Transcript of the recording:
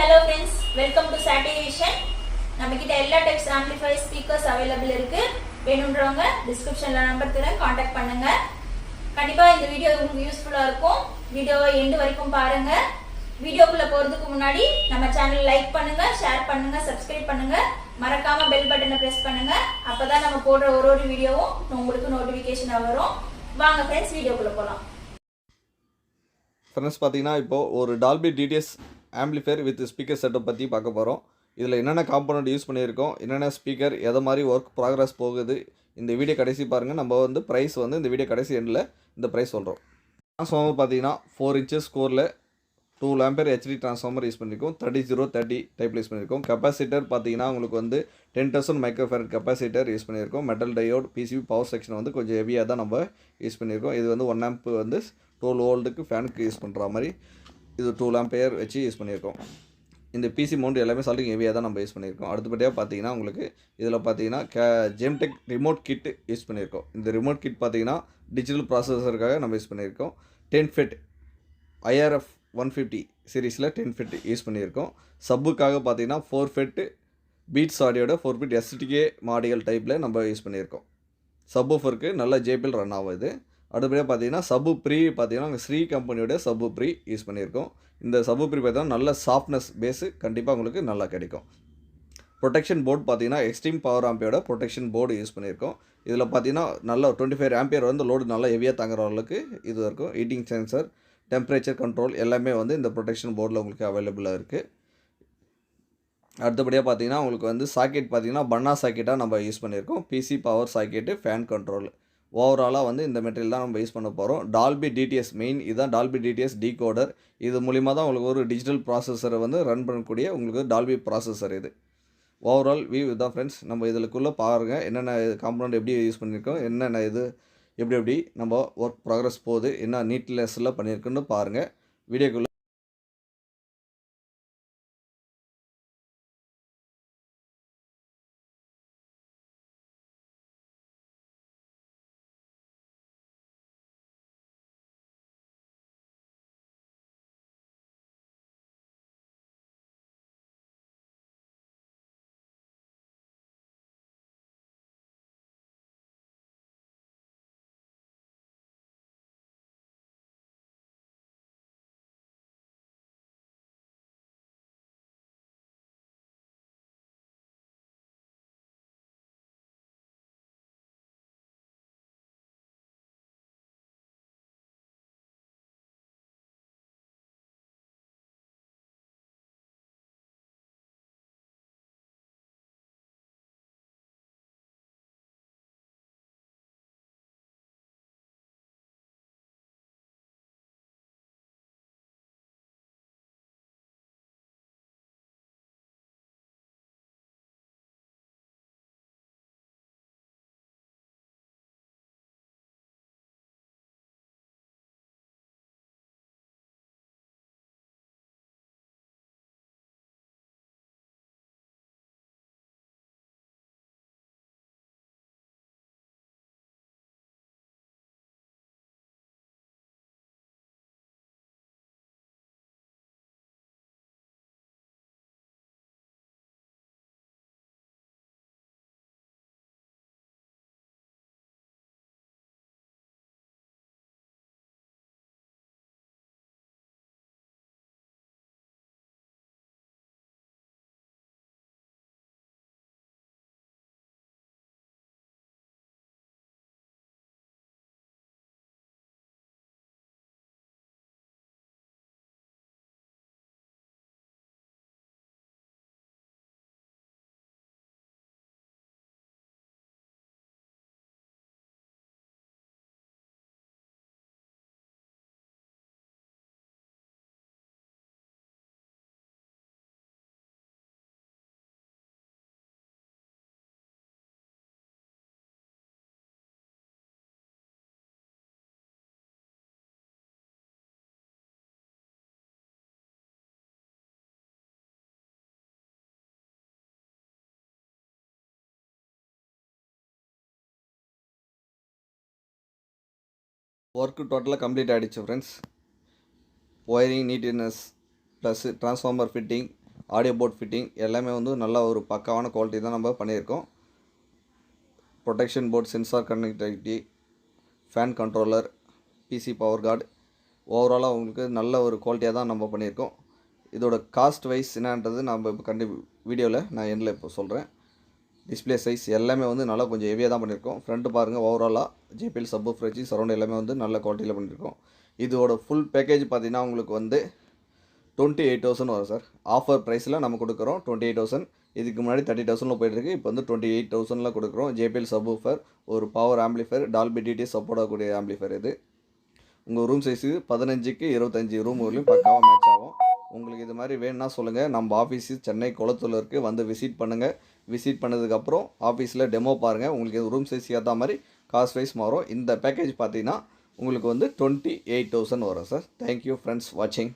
Hello friends, welcome to Sativation. நம்மகிட்ட எல்லா types amplifier speakers available இருக்கு. வேணும்ன்றவங்க டிஸ்கிரிப்ஷன்ல நம்பர் தரேன், காண்டாக்ட் பண்ணுங்க. கண்டிப்பா இந்த வீடியோ உங்களுக்கு யூஸ்ஃபுல்லா இருக்கும். வீடியோவை எண்ட் வரைக்கும் பாருங்க. வீடியோக்குள்ள போறதுக்கு முன்னாடி நம்ம சேனல் லைக் பண்ணுங்க, ஷேர் பண்ணுங்க, சப்ஸ்கிரைப் பண்ணுங்க. மறக்காம பெல் பட்டனை பிரஸ் பண்ணுங்க. அப்பதான் நம்ம போடுற ஒரு வீடியோவும் உங்களுக்கு நோட்டிபிகேஷன் வரும். வாங்க ஃப்ரெண்ட்ஸ் வீடியோக்குள்ள போலாம். ஃப்ரெண்ட்ஸ் பார்த்தீங்கன்னா இப்போது ஒரு Dolby TDS amplifier with speaker setup பற்றி பார்க்க போகிறோம். இதில் என்னென்ன காம்போனன்ட் யூஸ் பண்ணியிருக்கோம், என்னென்ன ஸ்பீக்கர், எதை மாதிரி ஒர்க் ப்ராக்ரஸ் போகுது, இந்த வீடியோ கடைசி பாருங்கள். நம்ம ப்ரைஸ் இந்த வீடியோ கடைசி எண்டில் இந்த ப்ரைஸ் சொல்கிறோம். ட்ரான்ஸ்ஃபார்மர் பார்த்தீங்கன்னா 4 inches கோரில் 2 ampere ஹெச்டி ட்ரான்ஸ்ஃபார்மர் யூஸ் பண்ணியிருக்கோம். 3030 டைப்பில் யூஸ் பண்ணியிருக்கோம். கெப்பாசிட்டர் பார்த்தீங்கன்னா உங்களுக்கு 10,000 மைக்ரோஃபேரட் கெப்பாசிட்டர் யூஸ் பண்ணியிருக்கோம். Metal diode PCB power section கொஞ்சம் ஹெவியாக தான் நம்ம யூஸ் பண்ணியிருக்கோம். இது 1 amp 12 வோல்ட்டுக்கு ஃபேனுக்கு யூஸ் பண்ணுற மாதிரி இது 2 ampere வச்சு யூஸ் பண்ணியிருக்கோம். இந்த பிசி மவுண்ட் எல்லாமே சால்டிங் ஹெவியாக தான் நம்ம யூஸ் பண்ணியிருக்கோம். அடுத்தபடியாக பார்த்தீங்கன்னா உங்களுக்கு இதில் பார்த்தீங்கன்னா ஜெம்டெக் ரிமோட் கிட் யூஸ் பண்ணியிருக்கோம். இந்த ரிமோட் கிட் பார்த்தீங்கன்னா டிஜிட்டல் ப்ராசஸருக்காக நம்ம யூஸ் பண்ணியிருக்கோம். 10 FET IRF 150 சீரீஸில் 10 FET யூஸ் பண்ணியிருக்கோம். சப்புக்காக பார்த்தீங்கன்னா 4 FET பீட்ஸ் ஆடியோட 4 FET STK மாடியல் டைப்பில் நம்ம யூஸ் பண்ணியிருக்கோம். சப்வூஃபருக்கு நல்ல ஜேபிஎல் ரன் ஆகுது. அடுத்தபடியாக பார்த்தீங்கன்னா சப்பு ப்ரீ பார்த்தீங்கன்னா ஸ்ரீ கம்பெனியோட சப்பு ப்ரீ யூஸ் பண்ணியிருக்கோம். இந்த சப்பு ப்ரீ பார்த்தீங்கன்னா நல்ல சாஃப்ட்னஸ் பேஸு கண்டிப்பாக உங்களுக்கு நல்லா கிடைக்கும். ப்ரொடெக்ஷன் போர்டு பார்த்தீங்கன்னா எக்ஸ்ட்ரீம் பவர் ஆம்பியோட ப்ரொடெக்ஷன் போர்டு யூஸ் பண்ணியிருக்கோம். இதில் பார்த்தீங்கன்னா நல்ல 25 ampere லோடு நல்லா ஹெவியாக தாங்குற அளவுக்கு இது இருக்கும். ஹீட்டிங் சென்சர், டெம்பரேச்சர் கண்ட்ரோல் எல்லாமே இந்த ப்ரொடெக்ஷன் போர்டில் உங்களுக்கு அவைலபிளாக இருக்குது. அடுத்தபடியாக பார்த்தீங்கன்னா உங்களுக்கு சாக்கெட் பார்த்தீங்கன்னா பன்னா சாக்கெட்டாக நம்ம யூஸ் பண்ணியிருக்கோம். PC power socket, fan control ஓவராலாக இந்த மெட்டீரியல் தான் நம்ம யூஸ் பண்ண போகிறோம். டால்பி டிடிஎஸ் மெயின் இதுதான். டால்பி டிடிஎஸ் டீகோடர் இது மூலிமா தான் உங்களுக்கு ஒரு டிஜிட்டல் ப்ராசஸரை ரன் பண்ணக்கூடிய உங்களுக்கு டால்பி ப்ராசஸர் இது. ஓவரால் வியூ இதுதான் ஃப்ரெண்ட்ஸ். நம்ம இதுக்குள்ளே பாருங்கள் என்னென்ன காம்பனண்ட் எப்படி யூஸ் பண்ணியிருக்கோம், என்னென்ன இது எப்படி நம்ம ஒர்க் ப்ராக்ரஸ் போகுது, என்ன நீட்னஸில் பண்ணியிருக்குன்னு பாருங்கள் வீடியோக்குள்ளே. ஒர்க்கு டோட்டலாக கம்ப்ளீட் ஆகிடுச்சு friends. Wiring neatness plus transformer fitting audio port fitting எல்லாமே வந்து நல்ல ஒரு பக்காவான குவாலிட்டி தான் நம்ம பண்ணியிருக்கோம். Protection port, sensor connectivity, fan controller, PC power card, ஓவராலாக உங்களுக்கு நல்ல ஒரு குவாலிட்டியாக தான் நம்ம பண்ணியிருக்கோம். இதோட காஸ்ட் வைஸ் என்னன்றது நம்ம இப்போ வீடியோவில் நான் எண்டில் இப்போ சொல்கிறேன். டிஸ்பிளே சைஸ் எல்லாமே வந்து நல்லா கொஞ்சம் ஹெவியாக தான் பண்ணியிருக்கோம். ஃப்ரண்ட் பாருங்கள், ஓவராலாக JBL சப்வூஃபர் வச்சு சரௌண்ட் எல்லாமே வந்து நல்ல குவாலிட்டியில் பண்ணியிருக்கோம். இதோட ஃபுல் பேக்கேஜ் பார்த்தீங்கன்னா உங்களுக்கு வந்து 28,000 வரும் சார். ஆஃபர் ப்ரைஸில் நம்ம கொடுக்குறோம் 28,000. இதுக்கு முன்னாடி 30,000 போயிட்டுருக்கு. இப்போ வந்து 28,000 கொடுக்குறோம். JBL சப்வூஃபர், ஒரு power amplifier, Dolby DTS support ஆகக்கூடிய ஆம்பிளிஃபயர் இது. உங்கள் ரூம் சைஸு 15க்கு 25 ரூம் வரலையும் பக்காவாக மேட்ச் ஆகும். உங்களுக்கு இது மாதிரி வேணும்னா சொல்லுங்கள். நம்ம ஆஃபீஸு சென்னை குளத்தூரில் இருக்குது. வந்து விசிட் பண்ணுங்கள். விசிட் பண்ணதுக்கப்புறம் ஆஃபீஸில் டெமோ பாருங்கள். உங்களுக்கு ரூம் சைஸ் ஏற்ற மாதிரி காஸ்ட் வைஸ் மாறும். இந்த பேக்கேஜ் பார்த்தீங்கன்னா உங்களுக்கு வந்து 28,000 வரும் சார். தேங்க்யூ ஃப்ரெண்ட்ஸ் வாட்சிங்.